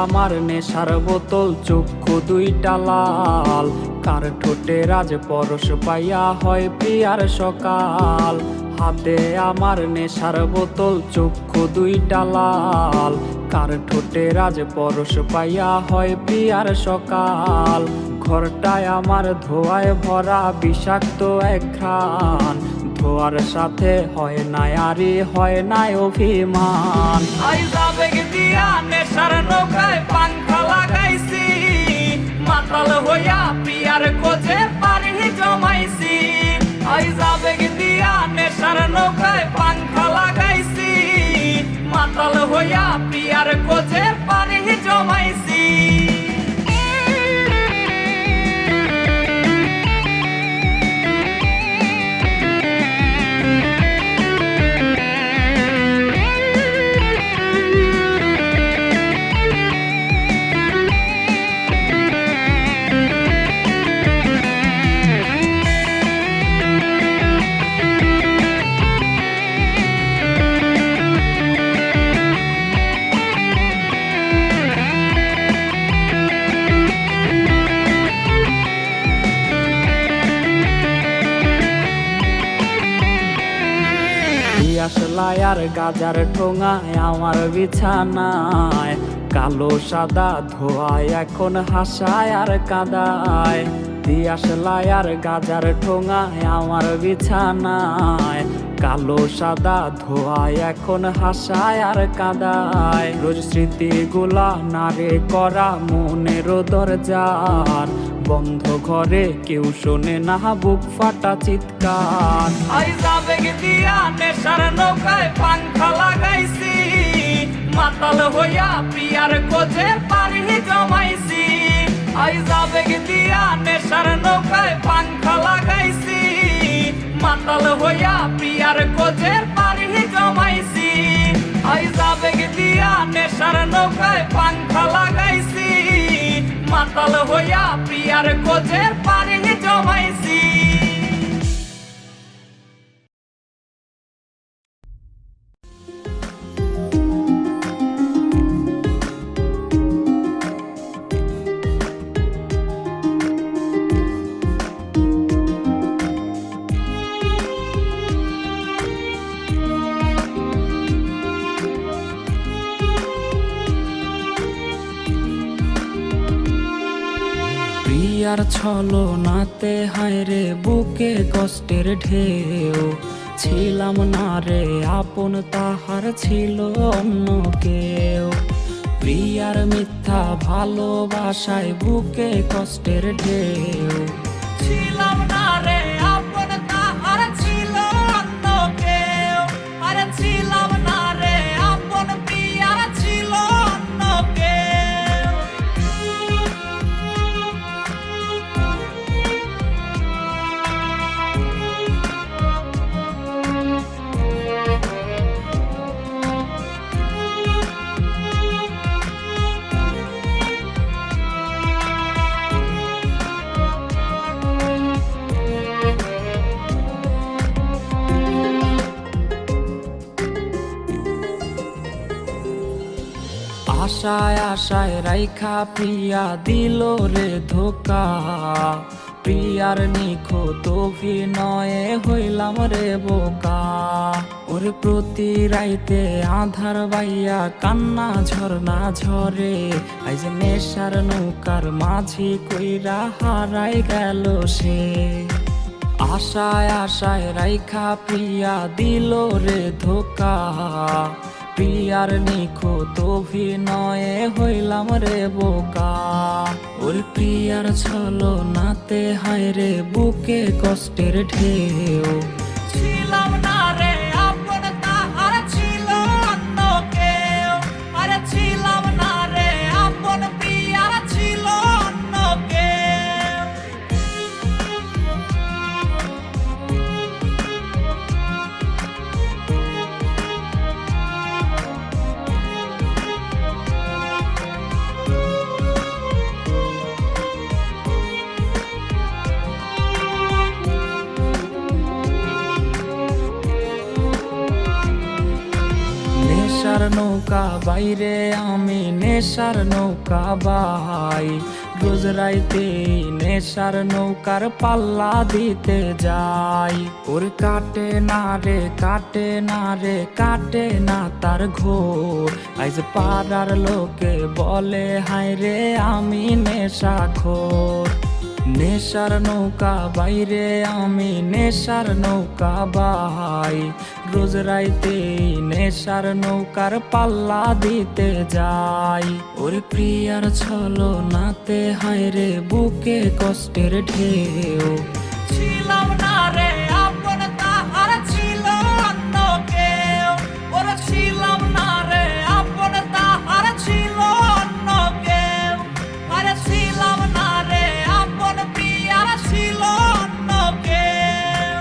আমার নেশার বোতল, চক্ষু দুইটা লাল, কার ঠোঁটে রাজ পরশ পাইয়া হয় প্রিয়ার সকাল। হাতে আমার নেশার বোতল, চক্ষু দুইটা লাল, কার ঠোঁটে রাজ পরশ পাইয়া হয় প্রিয়ার সকাল। ঘরটায় আমার ধোঁয়ায় ভরা বিষাক্ত এক ঘ্রাণ, ধোয়ার সাথে হয় না আরে হয় না অভিমান। আবেগ দিয়া নেশার নৌকায় পাংখা লাগাইছি, মাতাল হইয়া প্রিয়ার খোঁজে পারি জমাইছি। আবেগ দিয়া নেশার নৌকায় পাংখা লাগাইছি, মাতাল হইয়া প্রিয়ার খোঁজে পারি জমাইছি। আসলাই আর গাজার ঠোঙায় আমার বিছানায়, কালো সাদা ধোয়ায় এখন হাসায় আর কাদায়। দিয়াশলাই আর গাজার ঠোঙায় আমার বিছানায়, কালো সাদা ধোয়ায় এখন হাসায় আর কাদায়। রোজ স্মৃতিগুলা নারে করা মনের দরজার, বন্ধ ঘরে কেউ শোনে না বুক ফাটা চিৎকার। আবেগ দিয়া নেশার নৌকায় পাংখা লাগাইছি, মাতাল হইয়া প্রিয়ার খোঁজে পারি জমাইছি। আবেগ দিয়া নেশার নৌকায় পাংখা লাগাইছি, মাতাল হইয়া প্রিয়ার খোঁজে পারি জমাইছি। আবেগ দিয়া নেশার নৌকায় পাংখা লাগাইছি, মাতাল হইয়া প্রিয়ার খোঁজে পারি জমাইছি। প্রিয়ার ছলনাতে হায় রে বুকে কষ্টের ঢেউ, ছিলাম না রে আপন তাহার ছিল অন্য কেউ। প্রিয়ার মিথ্যা ভালোবাসায় বুকে কষ্টের ঢেউ, ছিলাম না রে আপন তাহার ছিল অন্য কেউ। আরে ছিলাম না রে আপন প্রিয়ার ছিল অন্য কেউ। আশায় আশায় রাইখা প্রিয়া দিল রে ধোকা, প্রিয়ার নিখুঁত অভিনয়ে হইলাম রে বোকা। ওরে প্রতি রাইতে আধার বাইয়া কান্না ঝরনা ঝরে, আজ নেশার নৌকার মাঝি কইরা হারাই গেল সে। আশায় আশায় রাইখা প্রিয়া দিল রে ধোকা, প্রিয়ার নিখুঁত অভিনয়ে হইলাম রে বোকা। ওর প্রিয়ার ছলনাতে হায় রে বুকে কষ্টের ঢেউ, ছিলাম না রে আপন তাহার ছিল অন্য কেউ। আরে ছিলাম না রে আপন প্রিয়ার ছিল অন্য কেউ। নৌকা বাইরে আমি নেশার নৌকা বাই, রোজ রাইতে নেশার নৌকার পাল্লা দিতে যাই। ওর কাটে না রে কাটে না রে কাটে না তার ঘোর, আজ পাড়ার লোকে বলে হায় রে আমি নেশাখোর। নেশার নৌকা বাইরে আমি নেশার নৌকা বাই, রোজ রাইতে নেশার নৌকার পাল্লা দিতে যাই। ওর প্রিয়ার ছলো নাতে হায় রে বুকে কষ্টের ঢেউ, ছিলাম না রে আপন তাহার ছিল অন্য কেউ, ওর ছিলাম না রে আপন তাহার ছিল অন্য কেউ, আরে ছিলাম না রে আপন প্রিয়ার ছিল অন্য কেউ।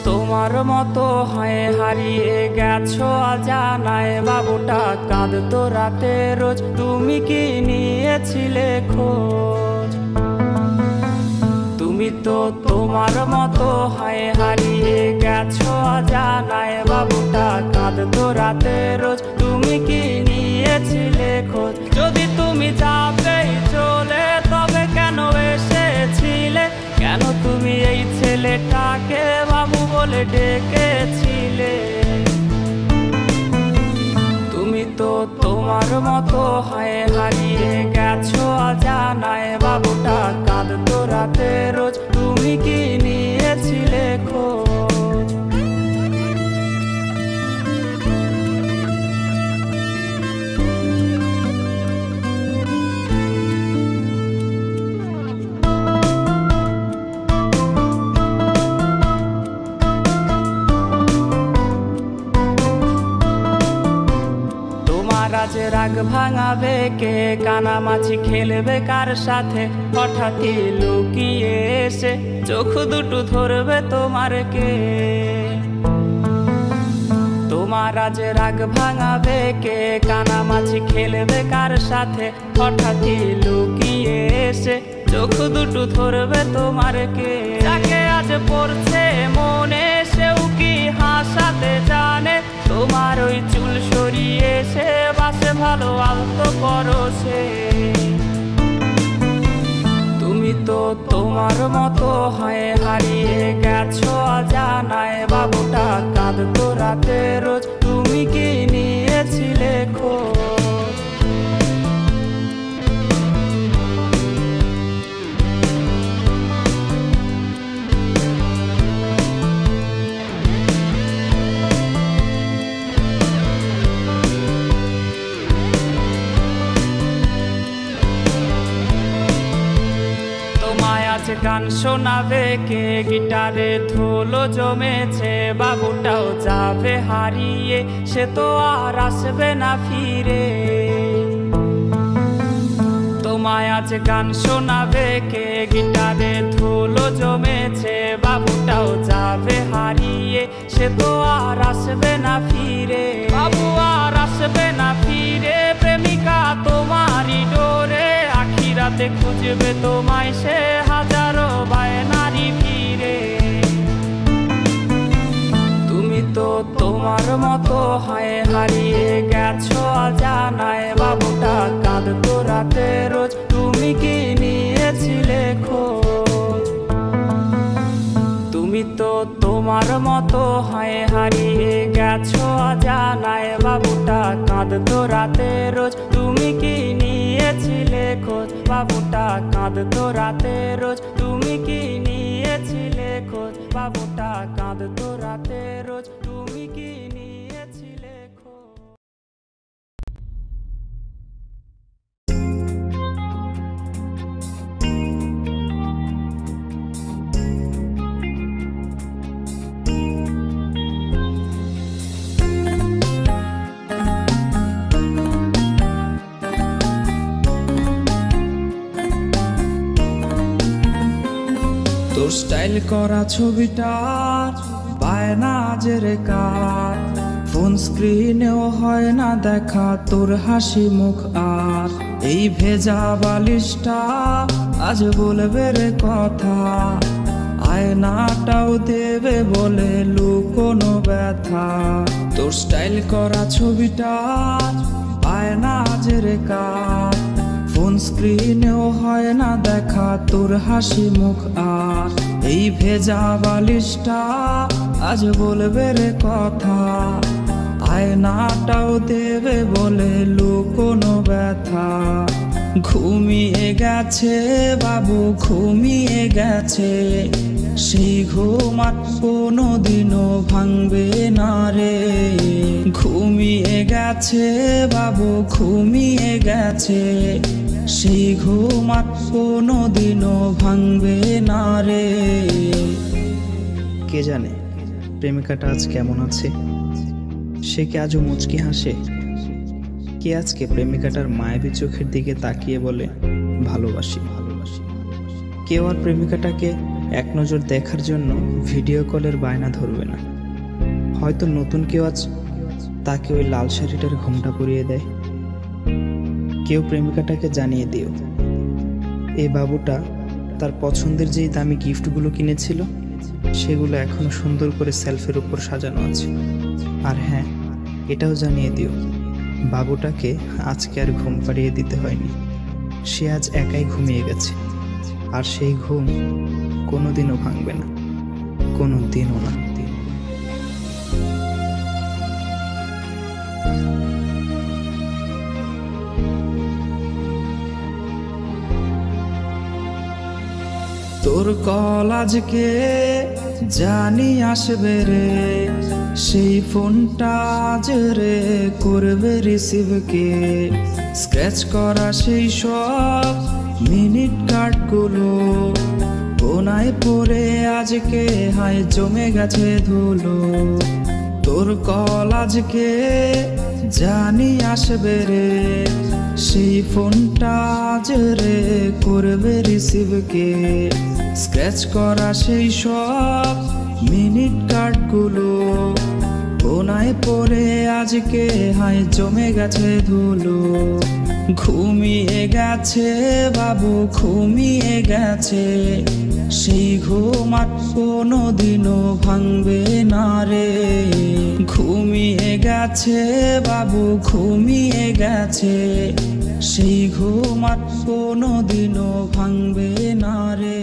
তোমার মতো হয় হারিয়ে গেছো অজানায়, বাবুটা কাঁদতো রাতে রোজ, তুমি কি নিয়েছিলে খোঁজ? তুমি তো তোমার মতো হয় হারিয়ে গেছো অজানায়, বাবুটা কাঁদতো রাতে রোজ, তুমি কি নিয়েছিলে খোঁজ? যদি তুমি যাবেই চলে তবে কেন এসেছিলে, কেন তুমি এই ছেলেটাকে বাবু বলে ডেকেছিলে? তুমি তো তোমার মতো হয় হারিয়ে গেছো অজানায়, বাবুটা কাঁদতো রাতে রোজ, তুমি কি নিয়েছিলে খোঁজ? আজ রাগ ভাঙাবে কে, কানামাছি খেলবে কার সাথে, হঠাৎই লুকিয়ে এসে চোখ দুটো ধরবে তোমার কে? তোমার আজ রাগ ভাঙাবে কে, কানামাছি খেলবে কার সাথে, হঠাৎই লুকিয়ে এসে চোখ দুটো ধরবে তোমার কে? যাকে আজ পড়ছে মনে সেও কি হাসাতে জানে, তোমার ওই চুল সরিয়ে সে বাসে ভালো আলতো পরশে। তুমি তো তোমার মতো হয় হারিয়ে গেছো অজানায়, বাবুটা কাঁদতো রাতে রোজ, তুমি কি নিয়েছিলে খোঁজ? গান শোনাবে কে, গিটারে ধুলো জমেছে, বাবুটাও যাবে হারিয়ে, সে তো আর আসবে না ফিরে। তোমায় আজ গান শোনাবে কে, গিটারে ধুলো জমেছে, বাবুটাও যাবে হারিয়ে, সে তো আর আসবে না ফিরে। বাবু আর আসবে না ফিরে, প্রেমিকা তোমারই ডোরে, আখিরাতে খুঁজবে তোমায় সে হাজারো বায়নারি ফিরে। তুমি তো তোমার মতো হয় হারিয়ে গেছো অজানায়, বাবুটা কাঁদতো রাতে রোজ, তুমি কি নিয়েছিলে খোঁজ? তুমি তো তোমার মতো হয় হারিয়ে গেছো অজানায়, বাবুটা কাঁদতো রাতে রোজ, তুমি কি নিয়েছিলে খোঁজ? বাবুটা কাঁদতো রাতে রোজ, তুমি কি নিয়েছিলে খোঁজ? বাবুটা কাঁদতো রাতে রোজ, তুমি কি নিয়েছিলে খোঁজ? তোর স্টাইল করা ছবিটা বায়না জেরে কার, ফোন স্ক্রিনেও হয় না দেখা তোর হাসি মুখ। আর এই ভেজা বালিশটা আজ বলবে রে কথা, আয়নাটাও দেবে বলে লুকোনো ব্যথা। তোর স্টাইল করা ছবিটা আয়না জেরে কার, ফোন স্ক্রিনেও হয় না দেখা তোর হাসি মুখ। আর এই ভেজা বালিশটা আজ বলবে রে কথা, আয়নাটাও দেবে বলে লুকোনো ব্যথা। ঘুমিয়ে গেছে বাবু ঘুমিয়ে গেছে, সেই ঘুম আর কোনোদিনও ভাঙবে না রে। ঘুমিয়ে গেছে বাবু ঘুমিয়ে গেছে, সেই ঘুম আর কোনোদিনও ভাঙবে না রে। কে জানে প্রেমিকাটা আজ কেমন আছে, সে কি আজও মুচকি হাসে? কে আজকে প্রেমিকাটার মায়াবী চোখের দিকে তাকিয়ে বলে ভালোবাসি ভালোবাসি? কেউ আর প্রেমিকাটাকে এক নজর দেখার জন্য ভিডিও কলের বায়না ধরবে না। হয়তো নতুন কেউ আজ তাকে ওই লাল শাড়িটার ঘোমটা পরিয়ে দেয়। কেউ প্রেমিকাটাকে জানিয়ে দিও এই বাবুটা তার পছন্দের যেই দামি গিফটগুলো কিনেছিল সেগুলো এখনো সুন্দর করে সেলফের উপর সাজানো আছে। আর হ্যাঁ, এটাও জানিয়ে দিও বাবুটাকে আজকে আর ঘুম পাড়িয়ে দিতে হয়নি, সে আজ একাই ঘুমিয়ে গেছে। আর সেই ঘুম কোনোদিনও ভাঙবে না, কোনোদিনও না। তোর কল আজকে জানি আসবে রে, সেই ফোনটা আজ রে করবে রিসিভ কে। স্ক্র্যাচ করা সেই সব মিনিট কার্ডগুলো কোনায় পড়ে আজকে হায় জমে গেছে ধুলো। তোর কল আজকে জানি আসবে রে, সেই ফোনটা আজ রে করবে রিসিভ কে। স্ক্র্যাচ করা সেই সব মিনিট কার্ডগুলো কোনায় পড়ে আজকে হায় জমে গেছে ধুলো। ঘুমিয়ে গেছে বাবু ঘুমিয়ে গেছে, সেই ঘুম আর কোনোদিনও ভাঙবে না রে। ঘুমিয়ে গেছে বাবু ঘুমিয়ে গেছে, সেই ঘুম আর কোনোদিনও ভাঙবে না রে।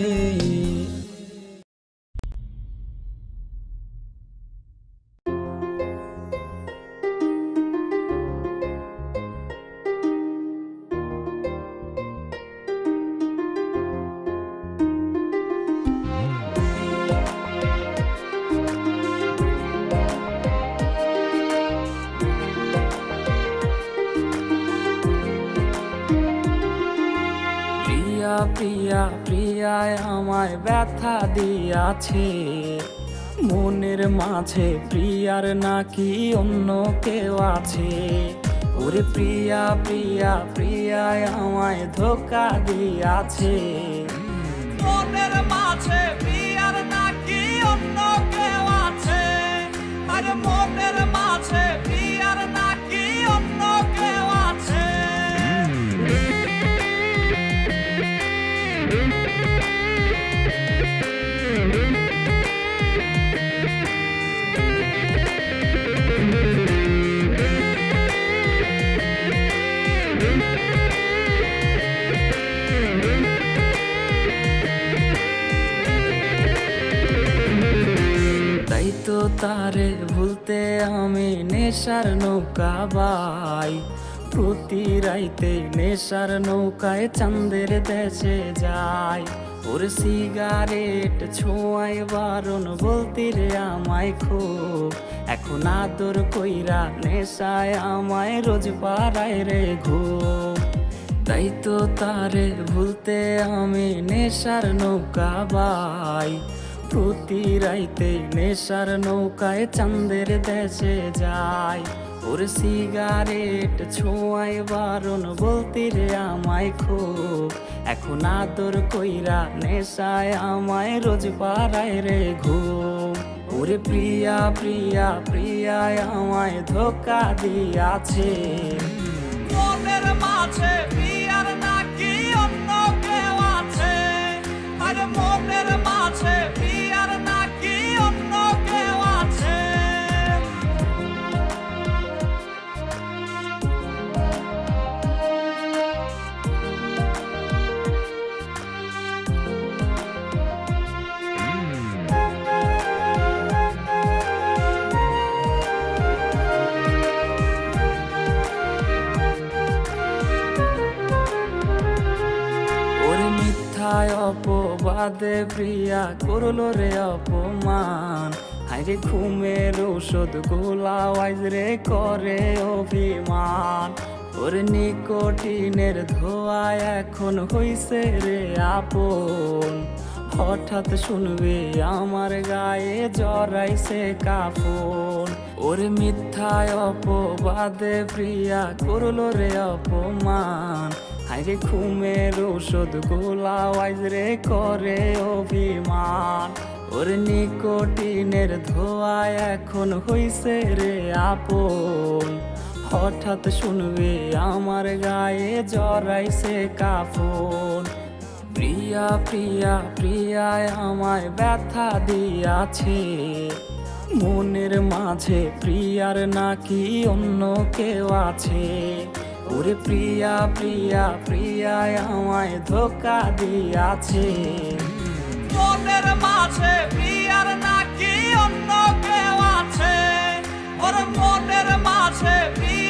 প্রিয়া প্রিয়ায় আমায় ব্যথা দিয়াছে, মনের মাঝে প্রিয়ার নাকি অন্য কেউ আছে। ওরে প্রিয়া প্রিয়া প্রিয়ায় আমায় ধোকা দিয়াছে, মনের মাঝে প্রিয়ার নাকি অন্য কেউ আছে। আরে মনের মাঝে প্রিয়ার নাকি অন্য কেউ আছে। তাই তো তারে ভুলতে আমি নেশার নৌকা বাই, প্রতি রাইতে নেশার নৌকায় চাঁদের দেশে যাই। ওর সিগারেট ছোঁয়ায় বারণ বলতি রে আমায় খুব, এখন আদর কইরা নেশায় আমায় রোজ পাড়ায় রে ঘুম। তাই তো তারে ভুলতে আমি নেশার নৌকা বাই, প্রতি রাইতে নেশার নৌকায় চাঁদের দেশে যাই। ওর সিগারেট ছোঁয়ায় বারণ বলতি রে আমায় খুব, এখন আদর কইরা নেশায় আমায় রোজ পাড়ায় রে ঘুম। ওরে প্রিয়া প্রিয়া প্রিয়ায় আমায় ধোকা দিয়াছে, মনের মাঝে প্রিয়ার নাকি অন্য কেউ আছে, আরে মনের মাঝে প্রিয়ার নাকি অন্য কেউ আছে। অপবাদে প্রিয়া করলো রে অপমান, হাইরে ঘুমের ঔষধ গোলাওয়াইজ রে করে অভিমান। ওর নিকোটিনের ধোঁয়ায় এখন হইছে রে আপন, হঠাৎ শুনবে আমার গায়ে জড়াইছে কাফন। ওর মিথ্যায় অপবাদে প্রিয়া করলো রে অপমান, হাইরে ঘুমের ঔষধ গোলাওয়াইজ রে করে অভিমান। ওর নিকোটিনের ধোঁয়ায় এখন হইছে রে আপন, হঠাৎ শুনবে আমার গায়ে জড়াইছে কাফন। প্রিয়া প্রিয়া প্রিয়ায় আমায় ব্যথা দিয়াছে, মনের মাঝে প্রিয়ার নাকি অন্য কেউ আছে। ওরে প্রিয়া প্রিয়া প্রিয়ায় আমায় ধোকা দিয়াছে, মনের মাঝে প্রিয়ার নাকি অন্য কেউ আছে, ওর মনের মাঝে প্রিয়া